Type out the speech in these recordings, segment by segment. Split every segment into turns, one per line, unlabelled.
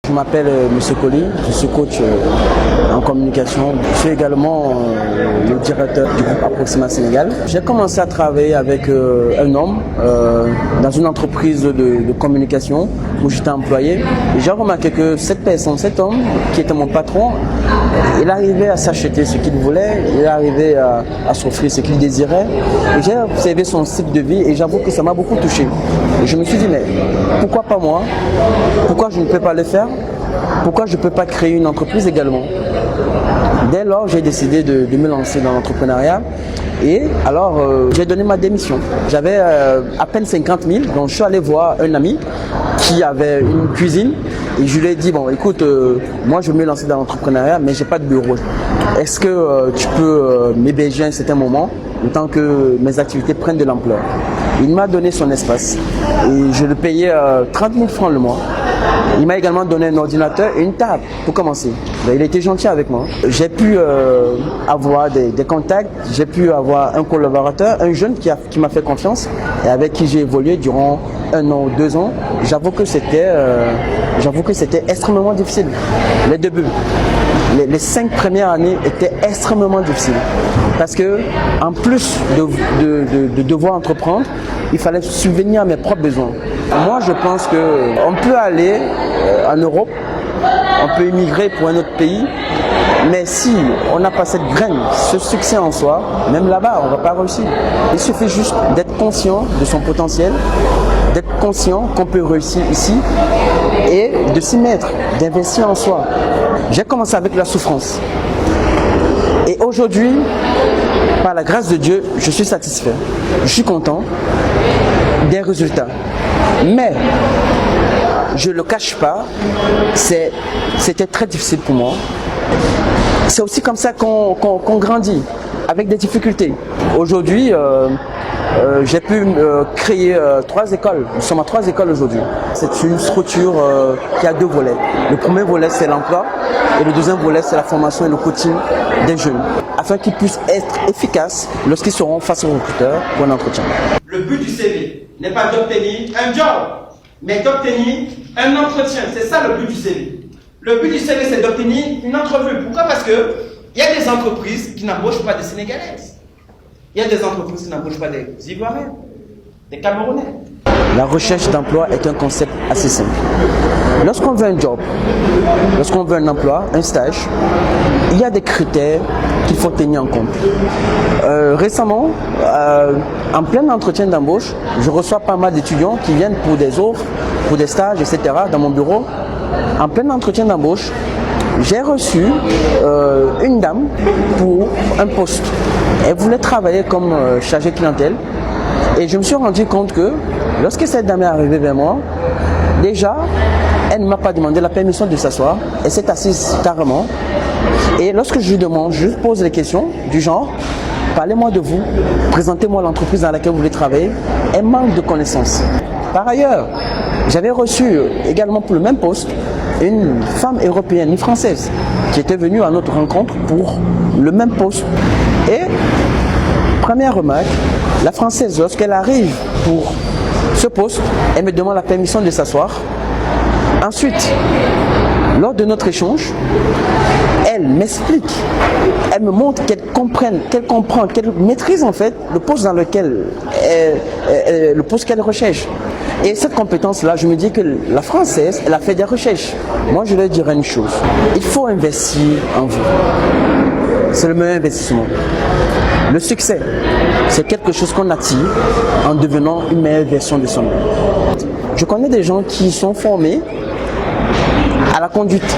Je m'appelle M. Colli, je suis coach en communication. Je suis également le directeur du groupe Approxima Sénégal. J'ai commencé à travailler avec un homme dans une entreprise de communication où j'étais employé. Et j'ai remarqué que cette personne, cet homme qui était mon patron, il arrivait à s'acheter ce qu'il voulait, il arrivait à s'offrir ce qu'il désirait. Et j'ai observé son style de vie et j'avoue que ça m'a beaucoup touché. Et je me suis dit, mais pourquoi pas moi? Pourquoi je ne peux pas le faire? Pourquoi je ne peux pas créer une entreprise également? Dès lors, j'ai décidé de me lancer dans l'entrepreneuriat. Et alors, j'ai donné ma démission. J'avais à peine 50 000, donc je suis allé voir un ami qui avait une cuisine. Et je lui ai dit, bon, écoute, moi je veux me lancer dans l'entrepreneuriat, mais je n'ai pas de bureau. Est-ce que tu peux m'héberger à un certain moment, le temps que mes activités prennent de l'ampleur? Il m'a donné son espace et je le payais 30 000 francs le mois. Il m'a également donné un ordinateur et une table pour commencer. Il était gentil avec moi. J'ai pu avoir des contacts, j'ai pu avoir un collaborateur, un jeune qui m'a fait confiance et avec qui j'ai évolué durant 1 an ou 2 ans. J'avoue que c'était extrêmement difficile. Les débuts, les 5 premières années étaient extrêmement difficiles. Parce que en plus de devoir entreprendre, il fallait subvenir à mes propres besoins. Moi, je pense qu'on peut aller en Europe, on peut immigrer pour un autre pays, mais si on n'a pas cette graine, ce succès en soi, même là-bas, on ne va pas réussir. Il suffit juste d'être conscient de son potentiel, d'être conscient qu'on peut réussir ici et de s'y mettre, d'investir en soi. J'ai commencé avec la souffrance. Et aujourd'hui, par la grâce de Dieu, je suis satisfait. Je suis content des résultats. Mais, je ne le cache pas, c'était très difficile pour moi. C'est aussi comme ça qu'on grandit, avec des difficultés. Aujourd'hui, j'ai pu créer 3 écoles. Nous sommes à 3 écoles aujourd'hui. C'est une structure qui a 2 volets. Le premier volet, c'est l'emploi. Et le deuxième volet, c'est la formation et le coaching des jeunes, afin qu'ils puissent être efficaces lorsqu'ils seront face aux recruteurs pour un entretien.
Le but du CV n'est pas d'obtenir un job, mais d'obtenir un entretien. C'est ça le but du CV. Le but du CV, c'est d'obtenir une entrevue. Pourquoi? Parce qu'il y a des entreprises qui n'embauchent pas des Sénégalaises. Il y a des entreprises qui n'embauchent pas des Ivoiriens, des Camerounais.
La recherche d'emploi est un concept assez simple. Lorsqu'on veut un job, lorsqu'on veut un emploi, un stage, il y a des critères qu'il faut tenir en compte. Récemment, en plein entretien d'embauche, je reçois pas mal d'étudiants qui viennent pour des offres, pour des stages, etc. dans mon bureau. En plein entretien d'embauche, j'ai reçu une dame pour un poste. Elle voulait travailler comme chargée clientèle. Et je me suis rendu compte que lorsque cette dame est arrivée vers moi, déjà, elle ne m'a pas demandé la permission de s'asseoir. Elle s'est assise carrément. Et lorsque je lui demande, je lui pose des questions du genre, parlez-moi de vous, présentez-moi l'entreprise dans laquelle vous voulez travailler. Elle manque de connaissances. Par ailleurs, j'avais reçu également pour le même poste une femme européenne, une française, qui était venue à notre rencontre pour le même poste. Et, première remarque, la française, lorsqu'elle arrive pour ce poste, elle me demande la permission de s'asseoir. Ensuite, lors de notre échange, elle m'explique, elle me montre qu'elle comprend, qu'elle maîtrise en fait le poste dans lequel le poste qu'elle recherche. Et cette compétence-là, je me dis que la française, elle a fait des recherches. Moi, je leur dirais une chose, il faut investir en vous. C'est le meilleur investissement. Le succès, c'est quelque chose qu'on attire en devenant une meilleure version de soi-même. Je connais des gens qui sont formés à la conduite,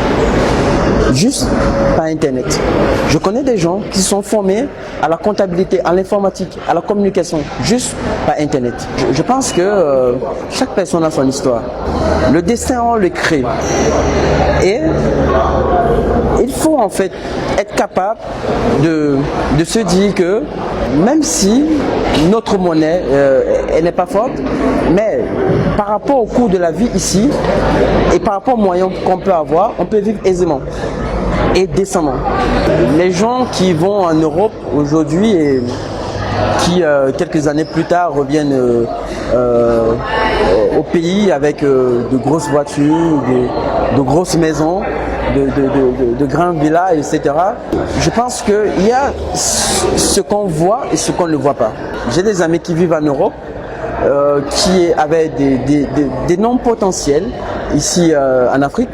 juste par Internet. Je connais des gens qui sont formés à la comptabilité, à l'informatique, à la communication, juste par Internet. Je pense que chaque personne a son histoire. Le destin, on le crée. Et il faut en fait être capable de se dire que même si notre monnaie elle n'est pas forte, mais par rapport au coût de la vie ici et par rapport aux moyens qu'on peut avoir, on peut vivre aisément et décemment. Les gens qui vont en Europe aujourd'hui qui, quelques années plus tard, reviennent au pays avec de grosses voitures, de grosses maisons, de grandes villas, etc. Je pense qu'il y a ce qu'on voit et ce qu'on ne voit pas. J'ai des amis qui vivent en Europe, qui avaient des noms potentiels ici en Afrique,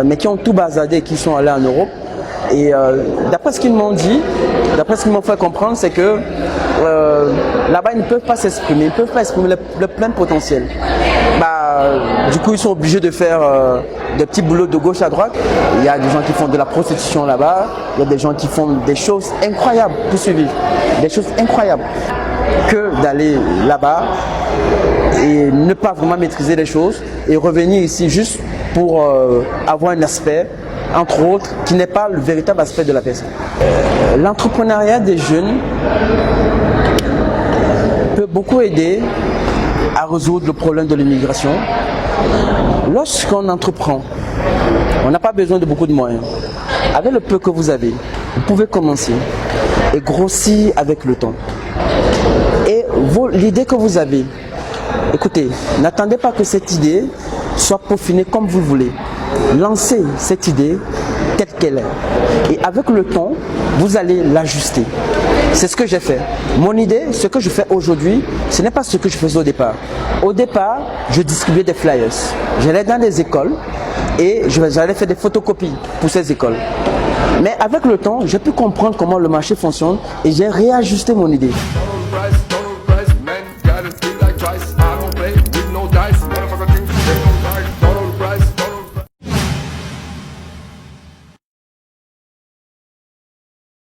mais qui ont tout bazardé et qui sont allés en Europe. Et d'après ce qu'ils m'ont dit, d'après ce qu'ils m'ont fait comprendre, c'est que là-bas, ils ne peuvent pas s'exprimer, ils ne peuvent pas exprimer le plein potentiel. Du coup, ils sont obligés de faire des petits boulots de gauche à droite. Il y a des gens qui font de la prostitution là-bas, il y a des gens qui font des choses incroyables pour survivre, des choses incroyables. Que d'aller là-bas et ne pas vraiment maîtriser les choses et revenir ici juste pour avoir un aspect, entre autres, qui n'est pas le véritable aspect de la personne. L'entrepreneuriat des jeunes peut beaucoup aider à résoudre le problème de l'immigration. Lorsqu'on entreprend, on n'a pas besoin de beaucoup de moyens. Avec le peu que vous avez, vous pouvez commencer et grossir avec le temps. Et l'idée que vous avez, écoutez, n'attendez pas que cette idée soit peaufinée comme vous le voulez. Lancez cette idée telle qu'elle est. Et avec le temps, vous allez l'ajuster. C'est ce que j'ai fait. Mon idée, ce que je fais aujourd'hui, ce n'est pas ce que je faisais au départ. Au départ, je distribuais des flyers. J'allais dans les écoles et j'allais faire des photocopies pour ces écoles. Mais avec le temps, j'ai pu comprendre comment le marché fonctionne et j'ai réajusté mon idée.
Price, man, gotta feel like twice.